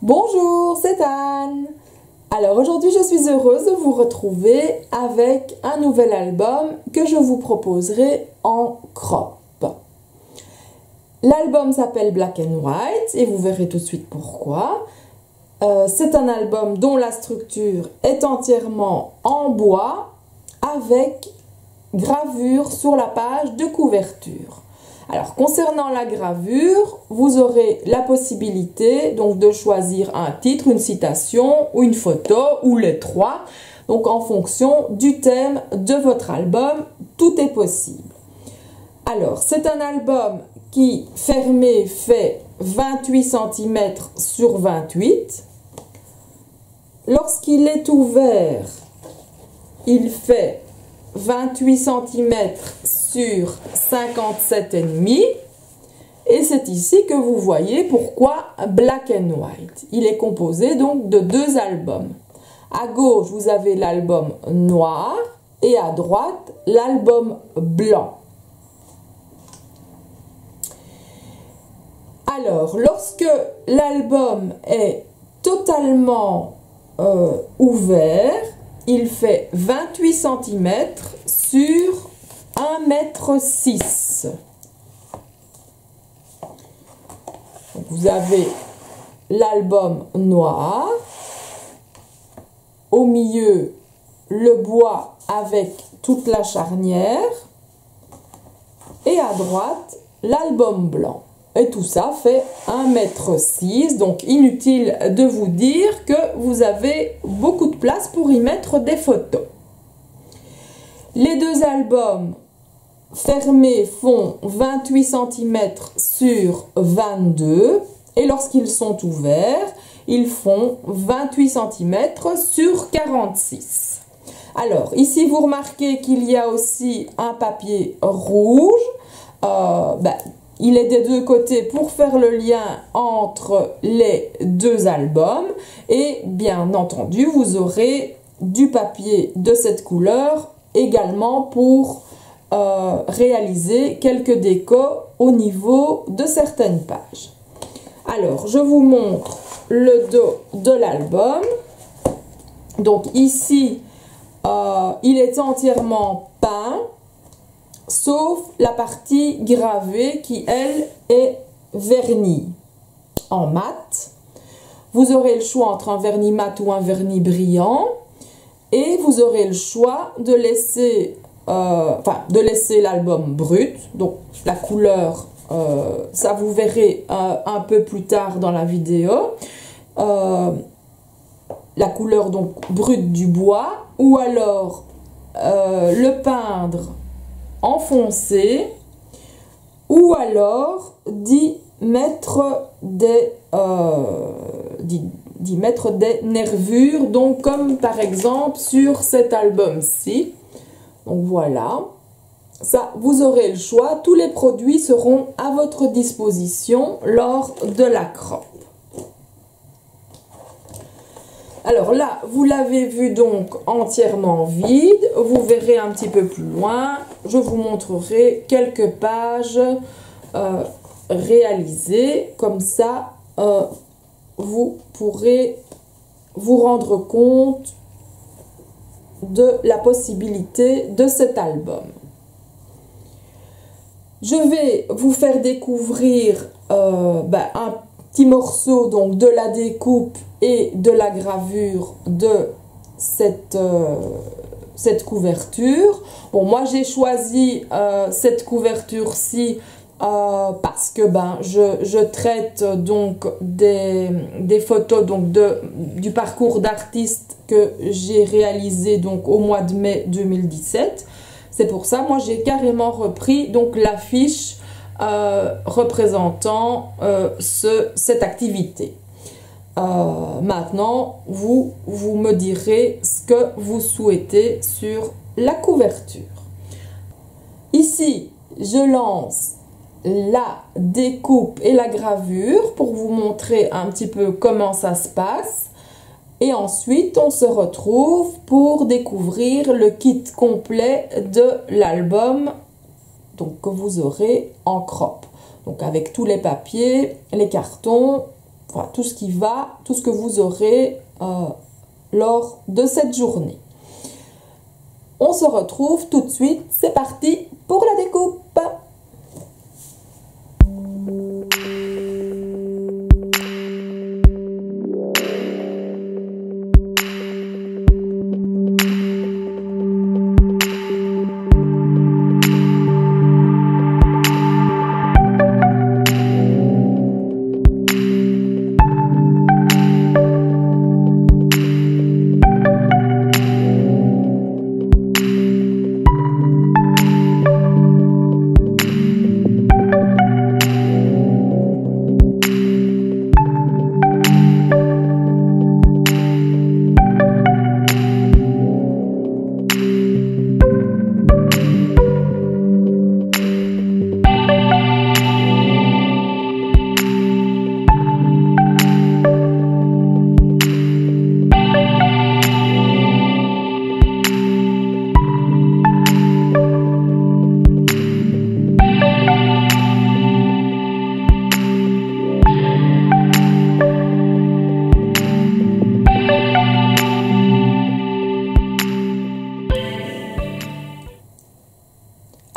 Bonjour, c'est Anne. Alors aujourd'hui je suis heureuse de vous retrouver avec un nouvel album que je vous proposerai en crop. L'album s'appelle Black and White et vous verrez tout de suite pourquoi. C'est un album dont la structure est entièrement en bois avec gravure sur la page de couverture. Alors concernant la gravure, vous aurez la possibilité donc de choisir un titre, une citation ou une photo ou les trois. Donc en fonction du thème de votre album, tout est possible. Alors c'est un album qui fermé fait 28 cm sur 28. Lorsqu'il est ouvert, il fait 28 cm sur 57,5 et c'est ici que vous voyez pourquoi Black and White. Il est composé donc de deux albums. À gauche, vous avez l'album noir et à droite, l'album blanc. Alors, lorsque l'album est totalement ouvert, il fait 28 cm sur 1,6 m. Vous avez l'album noir, au milieu le bois avec toute la charnière et à droite l'album blanc. Et tout ça fait 1,6 m, donc inutile de vous dire que vous avez beaucoup de place pour y mettre des photos. Les deux albums fermés font 28 cm sur 22 et lorsqu'ils sont ouverts, ils font 28 cm sur 46. Alors, ici, vous remarquez qu'il y a aussi un papier rouge. Il est des deux côtés pour faire le lien entre les deux albums et bien entendu vous aurez du papier de cette couleur également pour réaliser quelques décos au niveau de certaines pages. Alors je vous montre le dos de l'album. Donc ici il est entièrement peint, sauf la partie gravée qui, elle, est vernie en mat. Vous aurez le choix entre un vernis mat ou un vernis brillant. Et vous aurez le choix de laisser, l'album brut. Donc la couleur, ça vous verrez un peu plus tard dans la vidéo. La couleur donc brute du bois. Ou alors le peindre enfoncé, ou alors d'y mettre des nervures, donc comme par exemple sur cet album-ci. Donc voilà, ça vous aurez le choix, tous les produits seront à votre disposition lors de la crop. Alors là, vous l'avez vu donc entièrement vide. Vous verrez un petit peu plus loin. Je vous montrerai quelques pages réalisées. Comme ça, vous pourrez vous rendre compte de la possibilité de cet album. Je vais vous faire découvrir un petit morceau donc de la découpe et de la gravure de cette couverture. Bon, moi j'ai choisi cette couverture-ci parce que je traite donc des photos donc du parcours d'artiste que j'ai réalisé donc au mois de mai 2017. C'est pour ça, moi j'ai carrément repris donc l'affiche représentant cette activité. Maintenant, vous me direz ce que vous souhaitez sur la couverture. Ici, je lance la découpe et la gravure pour vous montrer un petit peu comment ça se passe. Et ensuite, on se retrouve pour découvrir le kit complet de l'album donc que vous aurez en crop. Donc avec tous les papiers, les cartons voilà, tout ce qui va, tout ce que vous aurez lors de cette journée. On se retrouve tout de suite, c'est parti pour la découpe.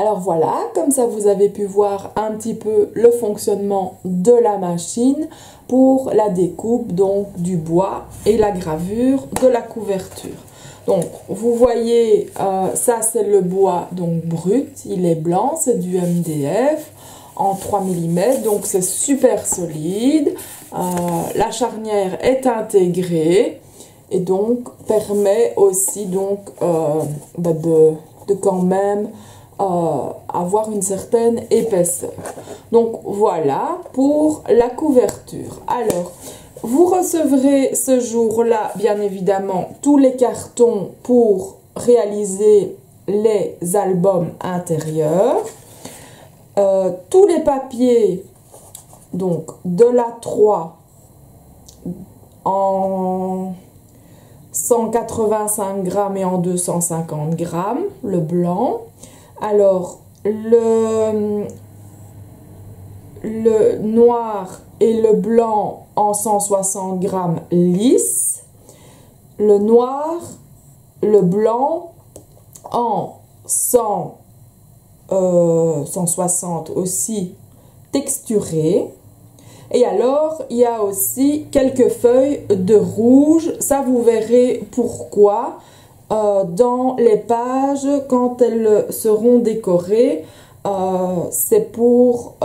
Alors voilà, comme ça vous avez pu voir un petit peu le fonctionnement de la machine pour la découpe donc du bois et la gravure de la couverture. Donc vous voyez, ça c'est le bois donc brut, il est blanc, c'est du MDF en 3 mm, donc c'est super solide. La charnière est intégrée et donc permet aussi donc de quand même avoir une certaine épaisseur. Donc voilà pour la couverture. Alors vous recevrez ce jour-là bien évidemment tous les cartons pour réaliser les albums intérieurs, tous les papiers donc de l'A3 en 185 grammes et en 250 grammes, le blanc. Alors, le noir et le blanc en 160 grammes lisse. Le noir, le blanc en 160 aussi texturé. Et alors, il y a aussi quelques feuilles de rouge. Ça, vous verrez pourquoi. Dans les pages quand elles seront décorées, c'est pour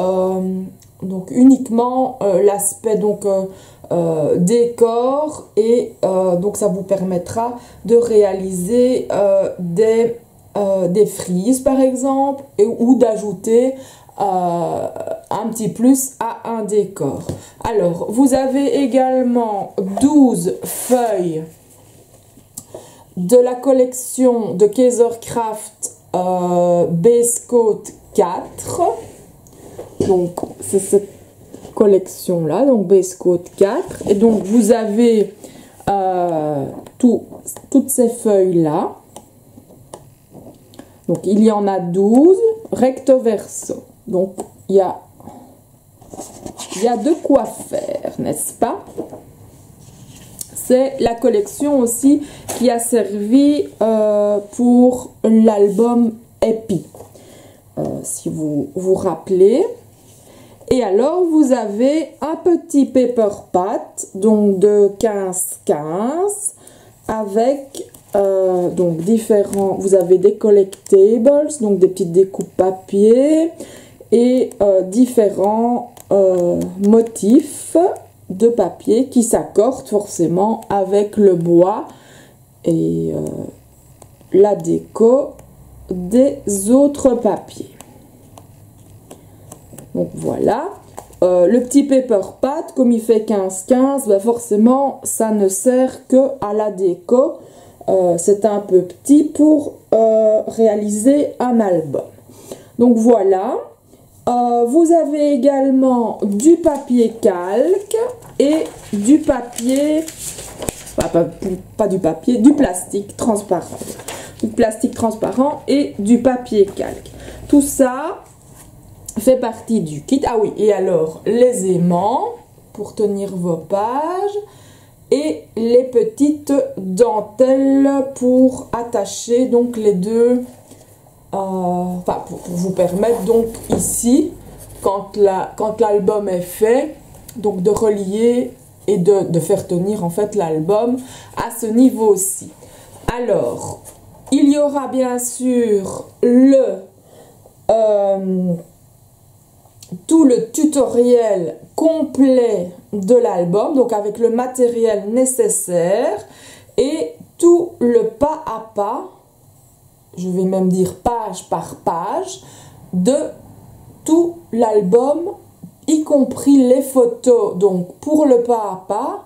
donc uniquement l'aspect donc décor et donc ça vous permettra de réaliser des frises par exemple ou d'ajouter un petit plus à un décor. Alors vous avez également 12 feuilles de la collection de Kaisercraft Base Coat 4. Donc c'est cette collection là, donc Base Coat 4. Et donc vous avez toutes ces feuilles là. Donc il y en a 12 recto verso. Donc il y a de quoi faire, n'est-ce pas? C'est la collection aussi qui a servi pour l'album Epi, si vous vous rappelez. Et alors, vous avez un petit paper pat, donc de 15-15, avec donc différents, vous avez des collectables, donc des petites découpes papier, et différents motifs de papier qui s'accordent forcément avec le bois et la déco des autres papiers. Donc voilà, le petit paper pat, comme il fait 15-15, ben forcément ça ne sert que à la déco. C'est un peu petit pour réaliser un album. Donc voilà. Vous avez également du papier calque et du papier, pas du papier, du plastique transparent. Du plastique transparent et du papier calque. Tout ça fait partie du kit. Ah oui, et alors les aimants. pour tenir vos pages et les petites dentelles pour attacher donc les deux, enfin pour vous permettre donc ici, quand l'album est fait, donc de relier et de faire tenir en fait l'album à ce niveau-ci. Alors, il y aura bien sûr tout le tutoriel complet de l'album, donc avec le matériel nécessaire et tout le pas à pas, je vais même dire page par page, de tout l'album, y compris les photos donc pour le pas à pas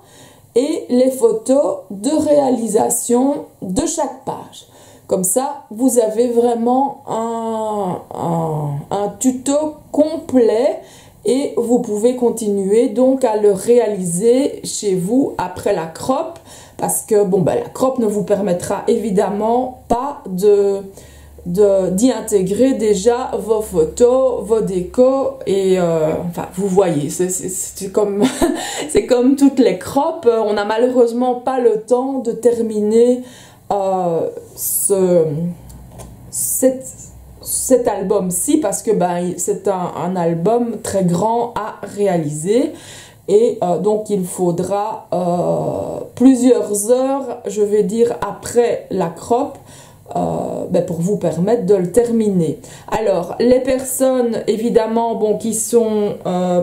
et les photos de réalisation de chaque page. Comme ça, vous avez vraiment un tuto complet et vous pouvez continuer donc à le réaliser chez vous après la crop, parce que bon, ben, la crop ne vous permettra évidemment pas d'y intégrer déjà vos photos, vos décos et enfin vous voyez, c'est comme c'est comme toutes les crops, on n'a malheureusement pas le temps de terminer cet album-ci, parce que ben, c'est un album très grand à réaliser et donc il faudra plusieurs heures, je vais dire, après la crop ben, pour vous permettre de le terminer. Alors les personnes évidemment bon, qui sont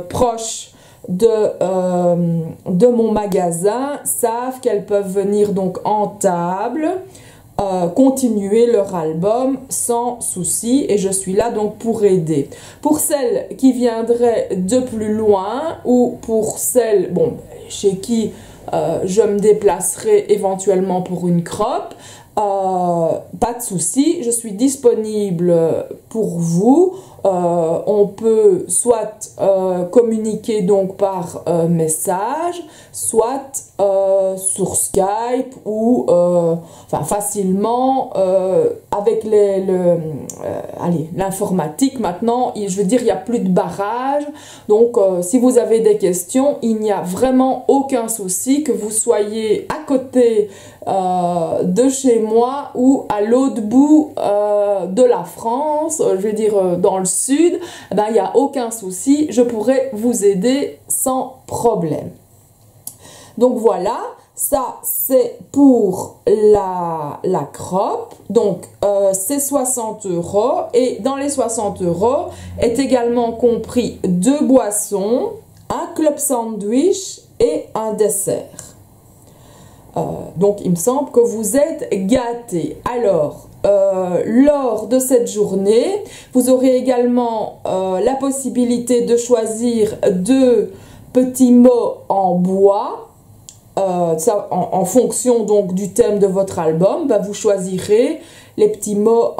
proches de mon magasin savent qu'elles peuvent venir donc en table, continuer leur album sans souci, et je suis là donc pour aider. Pour celles qui viendraient de plus loin ou pour celles bon, chez qui je me déplacerai éventuellement pour une crop, pas de souci, je suis disponible pour vous. On peut soit communiquer donc par message, soit sur Skype ou enfin facilement avec l'informatique maintenant. Je veux dire, il n'y a plus de barrage, donc si vous avez des questions, il n'y a vraiment aucun souci, que vous soyez à côté de chez moi ou à l'autre bout de la France, je veux dire dans le sud, eh ben, il n'y a aucun souci, je pourrais vous aider sans problème. Donc voilà, ça c'est pour la crop, donc c'est 60 € et dans les 60 € est également compris 2 boissons, un club sandwich et un dessert. Donc il me semble que vous êtes gâtés. Alors lors de cette journée, vous aurez également la possibilité de choisir 2 petits mots en bois, ça, en fonction donc du thème de votre album. Ben, vous choisirez les petits mots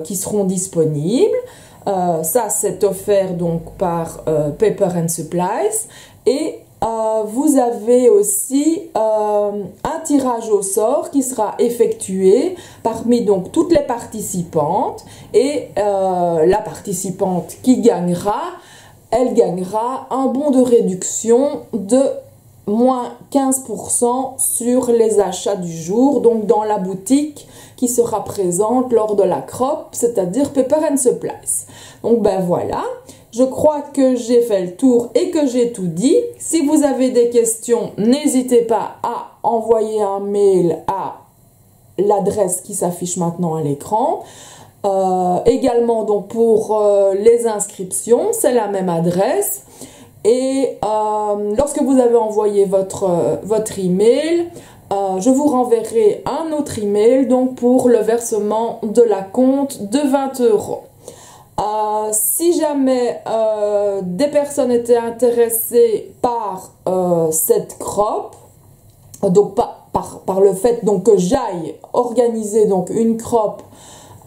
qui seront disponibles. Ça c'est offert donc par Paper and Supplies, et vous avez aussi un tirage au sort qui sera effectué parmi donc toutes les participantes, et la participante qui gagnera, elle gagnera un bon de réduction de moins 15% sur les achats du jour, donc dans la boutique qui sera présente lors de la crop, c'est-à-dire Paper and Supplies. Donc ben voilà, je crois que j'ai fait le tour et que j'ai tout dit. Si vous avez des questions, n'hésitez pas à envoyer un mail à l'adresse qui s'affiche maintenant à l'écran. Également donc pour les inscriptions, c'est la même adresse. Et lorsque vous avez envoyé votre email, je vous renverrai un autre email donc pour le versement de la compte de 20 €. Si jamais des personnes étaient intéressées par cette crop, donc par le fait donc que j'aille organiser donc une crop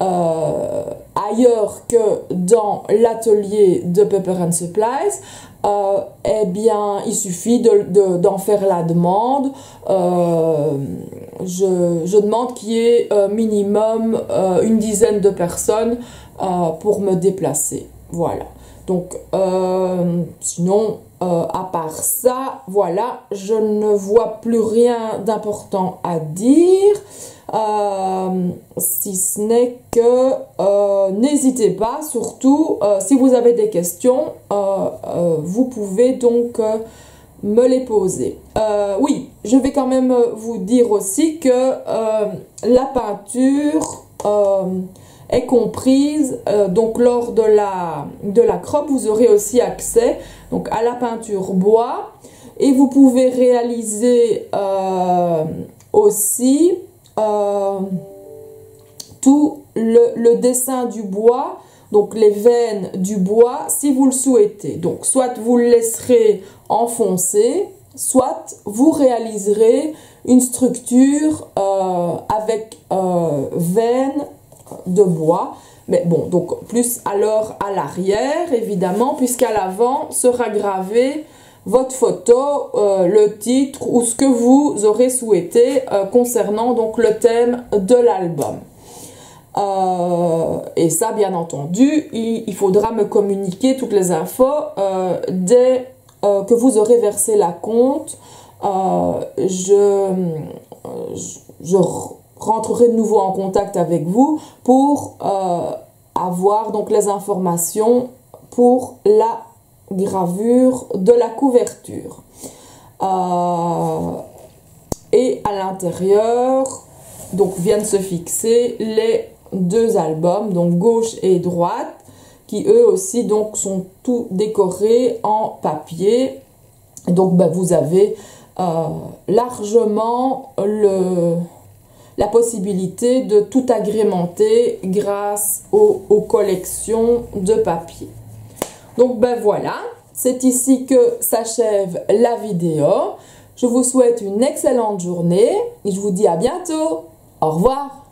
ailleurs que dans l'atelier de Paper and Supplies, eh bien il suffit d'en faire la demande. Je demande qu'il y ait minimum une dizaine de personnes pour me déplacer. Voilà. Donc sinon à part ça, voilà, je ne vois plus rien d'important à dire, si ce n'est que n'hésitez pas, surtout si vous avez des questions, vous pouvez donc me les poser. Oui, je vais quand même vous dire aussi que la peinture est comprise, donc lors de la crop, vous aurez aussi accès donc à la peinture bois et vous pouvez réaliser aussi tout le dessin du bois, donc les veines du bois si vous le souhaitez. Donc soit vous le laisserez enfoncer, soit vous réaliserez une structure avec veines de bois, mais bon, donc plus alors à l'arrière évidemment, puisqu'à l'avant sera gravé votre photo, le titre ou ce que vous aurez souhaité concernant donc le thème de l'album. Et ça, bien entendu, il faudra me communiquer toutes les infos dès que vous aurez versé la compte. Je rentrerai de nouveau en contact avec vous pour avoir donc les informations pour la gravure de la couverture. Et à l'intérieur, donc viennent se fixer les deux albums, donc gauche et droite, qui eux aussi donc sont tout décorés en papier. Et donc vous avez largement la possibilité de tout agrémenter grâce aux collections de papier. Donc voilà, c'est ici que s'achève la vidéo. Je vous souhaite une excellente journée et je vous dis à bientôt. Au revoir.